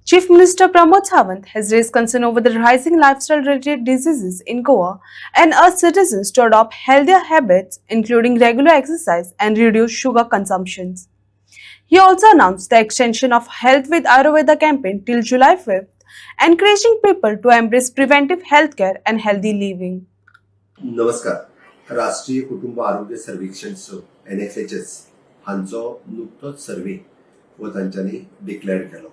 Chief Minister Pramod Sawant has raised concern over the rising lifestyle-related diseases in Goa and urged citizens to adopt healthier habits, including regular exercise and reduce sugar consumptions. He also announced the extension of Health with Ayurveda campaign till July 5th, encouraging people to embrace preventive healthcare and healthy living. नमस्कार. राष्ट्रीय कुटुंब आरोग्य सर्वेक्षणचो NFHS हांचो नुकतोच सर्वे वो तांच्यांनी declare केलो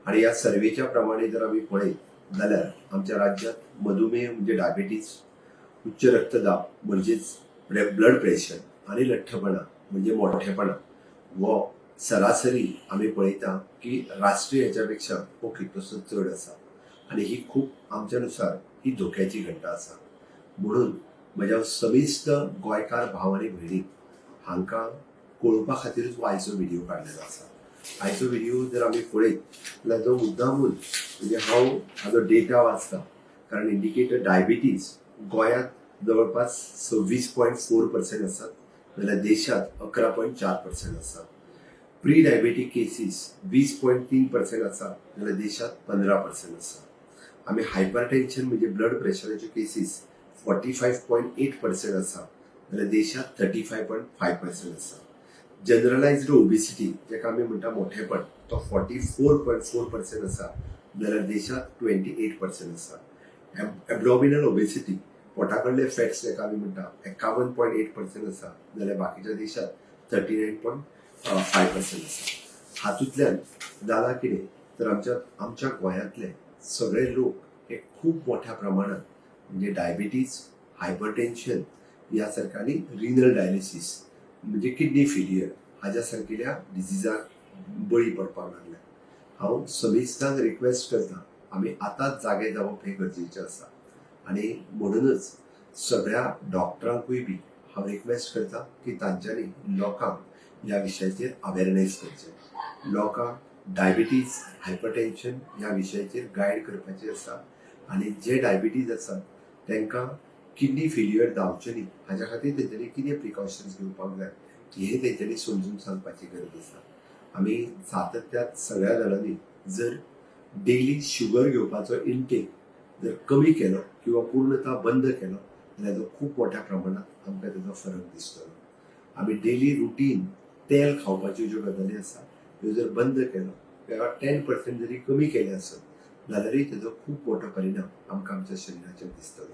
आणि या सर्वेच्या प्रमाणे जर आम्ही पळयत जाल्यार आमच्या राज्यात मधुमेह म्हणजे डायबिटीज, उच्च रक्तदाब म्हणजेच ब्लड प्रेशर आणि लठ्ठपणा म्हणजे मोठेपणा वो सरासरी आम्ही पळयता की राष्ट्रीय हेच्यापेक्षा हो कितलोसो चड आसा आणि ही खूप आमच्यानुसार ही धोक्याची घंटा आसा. म्हणून म्हज्या समेस्त गोंयकार भाव आनी भयणी हांकां कळोवपा खातीरच हो आयचो व्हिडिओ काडलेलो आसा. आयचो व्हिडिओ जर आमी पळयत जाल्यार जो मुद्दामून म्हणजे हांव हाजो डेटा वाचता, कारण इंडिकेटर डायबिटीज गोंयांत जवळपास 26.4% आसात, जाल्यार देशात 11.4% आसा. प्री डायबेटीक केसीस 20.3% आसा, जाल्यार देशात 15% आसा. आमी हायपरटेन्शन म्हणजे ब्लड प्रेशराचे केसीस 45.8% आसा, जाल्यार देशात 35.5% आसा. जनरलायज्ड ओबेसिटी जेका आमी म्हणटा मोठेपण तो 44.4% आसा, जाल्यार देशात 28% आसा. एबडॉमिनल ओबेसिटी पोटाकडले फॅट्स जेका आमी म्हणटा 51.8% आसा, जाल्यार बाकीच्या देशात 39.5% आसा. हातूंतल्यान जाला कितें तर आमच्या गोंयांतले सगळे लोक हे खूप मोठ्या प्रमाणात म्हणजे डायबिटीज, हायपरटेन्शन यासारख्या रिनल डायलिसिस म्हणजे किडनी फेलियर हाज्या सारकिल्या डिजिजाक बळी पडपाक लागल्या. हांव समेस्तांक रिक्वेस्ट करता, आमी आतांच जागे जावप हे गरजेचें आसा आणि म्हणूनच सगळ्या डॉक्टरांकूय बी हांव रिक्वेस्ट करता की तांच्यांनी लोकांक ह्या विशयाचेर अवेरनेस करचें. लोकांक डायबिटीज, हायपरटेन्शन ह्या विशयाचेर गायड करपाचें आसा आणि जे डायबिटीज आसात तांकां किडनी फेल्युअर जावचें न्ही हाज्या खातीर तेंच्यांनी कितें प्रिकॉशन्स घेवपाक जाय हे तेंच्यांनी समजून सांगपाची गरज आसा. आमी सातत्यान सगळ्या जाणांनी जर डेली शुगर घेवपाचो इनटेक जर कमी केलो किंवा पूर्णतः बंद केलो जाल्यार तो खूप मोठ्या प्रमाणात आमकां तेजो फरक दिसतलो. आमी डेली रुटीन तेल खावपाच्यो ज्यो गजाली आसा त्यो जर बंद केलो किंवा 10% जरी कमी केले आसत जाल्यारय तेजो खूप मोठो परिणाम आमकां आमच्या शरिराचेर दिसतलो.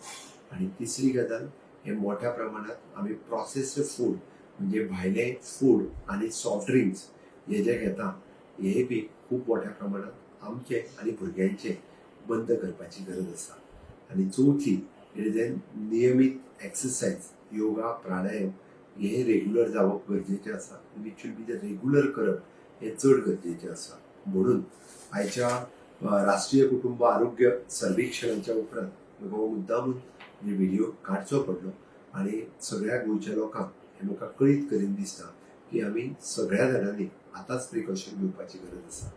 आणि तिसरी गजाल हे मोठ्या प्रमाणात आमी प्रोसेस्ड फूड म्हणजे भायले फूड आणि सॉफ्ट ड्रिंक्स हे जे घेता हे बी खूप मोठ्या प्रमाणात आमचे आणि भुरग्यांचे बंद करपाची गरज आसा. आणि चौथी जे नियमित एक्सरसाइज, योगा, प्राणायाम हे रेग्युलर जावप गरजेचें आसा. Which should be the regular करप हे चड गरजेचें आसा. म्हणून आयच्या राष्ट्रीय कुटुंब आरोग्य सर्वेक्षणाच्या उपरांत हो मुद्दामून व्हिडिओ काडचो पडलो आणि सगळ्या गोंयच्या लोकांक हे म्हाका कळीत करीन दिसता की आमी सगळ्या जाणांनी आतांच प्रिकॉशन घेवपाची गरज आसा.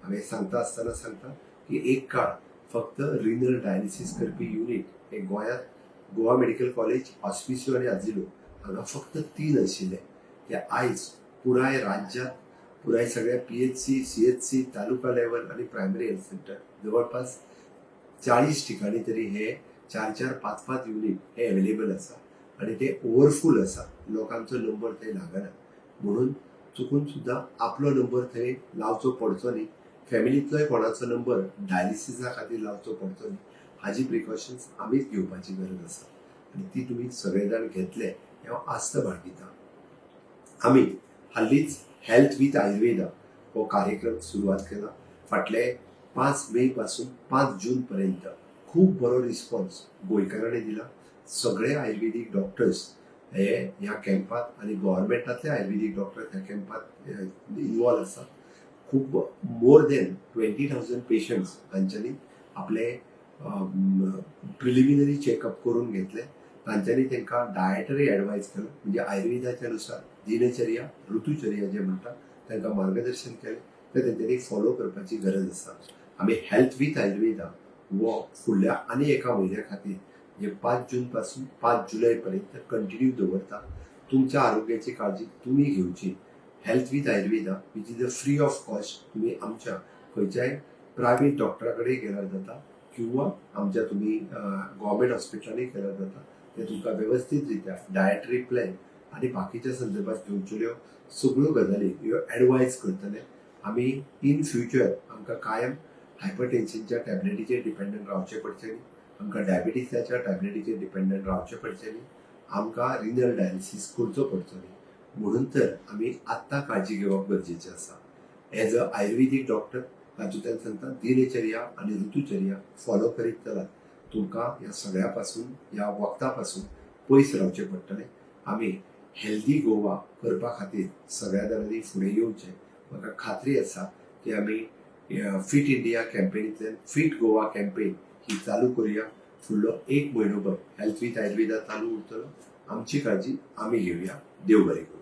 हांवें सांगता आसतना सांगता की एक काळ फक्त रिनल डायलिसीस करपी युनिट हे गोंयांत गोवा मेडिकल कॉलेज, हॉस्पिसियो आनी आजिलो हांगा फक्त 3 आशिल्ले. ते आयज पुराय राज्यांत पुराय सगळ्या PHC, CHC, तालुका लेवल आणि प्रायमरी हेल्थ सेंटर जवळपास 40 ठिकाणी तरी हे 4-4, 5-5 युनिट हे अवेलेबल आसा आणि ते ओव्हरफुल आसा. लोकांचो नंबर थंय लागना. म्हणून चुकून सुद्धा आपलो नंबर थंय लावचो पडचो न्ही, फॅमिलींतलोय कोणाचो नंबर डायलिसिसा खातीर लावचो पडचो न्ही हाजी प्रिकॉशन्स आमीच घेवपाची गरज आसा आणि ती तुमी सगळे जाण घेतले हे हांव आस्त बाळगिता. आमी हाल्लीच हेल्थ विथ आयुर्वेदा हो कार्यक्रम सुरवात केला. फाटले 5 मे पासून 5 जून पर्यंत खूप बरो रिस्पॉन्स गोंयकारांनी दिला. सगळे आयुर्वेदिक डॉक्टर्स हे ह्या कॅम्पात आणि गव्हर्मेंटातले आयुर्वेदिक डॉक्टर ह्या कॅम्पात इन्वॉल्व आसात. खूप मोर दॅन 20,000 पेशंट्स हांच्यांनी आपले प्रिलिमिनरी चेकअप करून घेतले. तांच्यांनी तांकां डायटरी एडवायस केलो म्हणजे आयुर्वेदाच्या नुसार दिनचर्या, ऋतुचर्या जे म्हणटा तांकां मार्गदर्शन केलें ते तेंच्यांनी फॉलो करपाची गरज आसा. आमी हेल्थ विथ आयुर्वेदा वो फुडल्या आनी एका म्हयन्या खातीर म्हणजे 5 जून पासून 5 जुलय पर्यंत कंटिन्यू दवरता. तुमच्या आरोग्याची काळजी तुम्ही घेवची. Health with Ayurveda which is a free of cost. तुम्ही आमच्या खंयच्याय प्रायव्हेट डॉक्टराकडे गेल्यार जाता किंवा आमच्या तुम्ही गव्हर्मेंट हॉस्पिटलांनी केल्यार जाता. ते तुमकां व्यवस्थीत रित्या डायटरी प्लॅन आनी बाकीच्या संदर्भात घेवच्यो सगळ्यो गजाली ह्यो एडवायज करतले. आमी इन फ्युचर आमकां कायम हायपरटेन्शनच्या टॅबलेटीचेर डिपेंडंट रावचें पडचें न्ही, आमकां डायबिटीसाच्या टॅबलेटीचेर डिपेंडंट रावचें पडचें न्ही, आमकां रिनल डायलिसीस करचो पडचो न्ही. म्हणून तर आमी आत्तां काळजी घेवप गरजेचें आसा. एज अ आयुर्वेदीक डॉक्टर तातूंतल्यान सांगता दिनचर्या आनी ऋतुचर्या फॉलो करीत जाल्यार तुमकां ह्या सगळ्या पासून ह्या वखदा पासून पयस रावचें पडटलें. आमी हेल्दी गोवा करपा खातीर सगळ्या जाणांनी फुडें येवचें. म्हाका खात्री आसा की आमी फीट इंडिया कॅम्पेनींतल्यान फीट गोवा कॅम्पेन ही चालू करुया. फुडलो 1 म्हयनोभर हेल्थ विथ आयुर्वेदा चालू उरतलो. आमची काळजी आमी घेवया. देव बरें करूं.